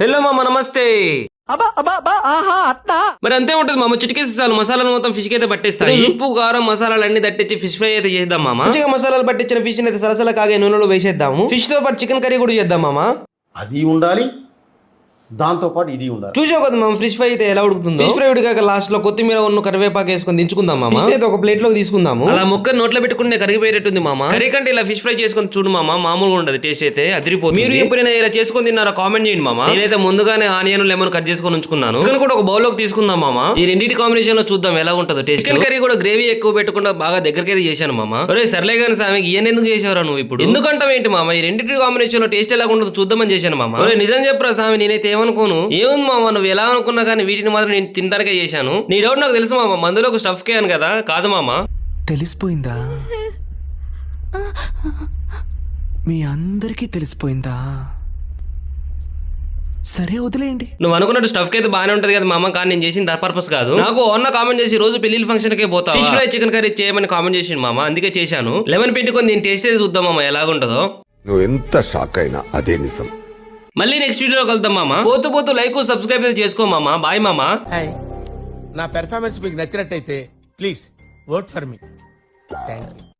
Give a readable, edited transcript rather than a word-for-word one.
Hello మామ, నమస్తే. మరి అంతే ఉంటుంది మామ, చిటికేసి చాలు మసాలాలు మొత్తం ఫిష్ కి అయితే పట్టేస్తాయి. ఉప్పు కారం మసాలాలు అన్ని తట్టించి ఫిష్ ఫ్రై అయితే చేద్దాం మామ. మంచిగా మసాలాలు పట్టించిన ఫిష్ అయితే సలసల కాగే నూనెలో వేసేద్దాము. ఫిష్ తో పాటు చికెన్ కర్రీ కూడా చేద్దాం మామ. అది ఉండాలి, దాంతో పాటు ఇది ఉండాలి. చూసా కదా మామ ఫిష్ ఫ్రై అయితే ఎలా ఉడుకుతుందో. ఫిష్ ఫ్రై ఉడికాక లాస్ట్ లో కొత్తిమీర ఉన్న కరివేపాకు వేసుకొని దించుకుందాం మామ. ఫిష్ అయితే ఒక ప్లేట్ లో తీసుకుందాము. అలా ముక్క నోట్లో పెట్టుకుంటే కరిగిపోయేటట్టుంది మామ. కర్రీ కంటే ఇలా ఫిష్ ఫ్రై చేసుకొని చూడు మామ, మామూలుగా ఉండదు, టేస్ట్ అయితే అదిరిపోతుంది. మీరు ఎప్పుడైనా ఇలా చేసుకొని తిన్నారా కామెంట్ చేయండి మామ. నేనైతే ముందుగానే ఆనియన్ లెమన్ కట్ చేసుకొని ఉంచుకున్నాను. చికెన్ కూడా ఒక బౌల్ లోకి తీసుకుందాం మామ. ఈ రెండింటి కాంబినేషన్ లో చూద్దాం ఎలా ఉంటుందో టేస్ట్. చికెన్ కర్రీ కూడా గ్రేవీ ఎక్కువ పెట్టకుండా బాగా దగ్గరికి అయితే చేశాను మామ. ఒరే సర్లే గాని సామి ఈయన ఎందుకు చేసేవరా నువ్వు ఇప్పుడు? ఎందుకంటావు ఏంటి మామ? ఈ రెండింటి కాంబినేషన్ లో టేస్ట్ ఎలా ఉంటుందో చూద్దామని చేశాను మామ. ఒరే నిజం చెప్పరా సామి, నేనైతే ఏమనుకోను. ఏముంది మామ, నువ్వు ఎలా అనుకున్నా కానీ వీటిని మాత్రం నేను తినడానికే చేశాను. నీ డౌట్ నాకు తెలుసు మామ, మందులో ఒక స్టఫ్ కేను కదా. కాదు మామ, తెలిసిపోయిందా? మీ అందరికీ తెలిసిపోయిందా? సరే వదిలేయండి. నువ్వు అనుకున్నట్టు స్టఫ్ కి అయితే బాగానే ఉంటది కదా మామ, కానీ నేను చేసిన పర్పస్ కాదు. నాకు అన్న కామెంట్ చేసి రోజు పెళ్లి ఫంక్షన్ కే పోతా ఫిష్ ఫ్రై చికెన్ కర్రీ చేయమని కామెంట్ చేసింది మామ, అందుకే చేశాను. లెమన్ పెట్టుకొని దీన్ని టేస్ట్ చేసి చూద్దాం మామ ఎలాగుంటుందో. నువ్వు ఎంత షాక్ అయినా అదే నిజం. మళ్ళీ నెక్స్ట్ వీడియోలో కలుద్దాం మామ. పోతూ పోతూ లైక్ సబ్స్క్రైబ్ అయితే చేసుకో మామ. బాయ్ మామ. నా పెర్ఫార్మెన్స్ మీకు నచ్చినట్టయితే please vote for me. Thank you.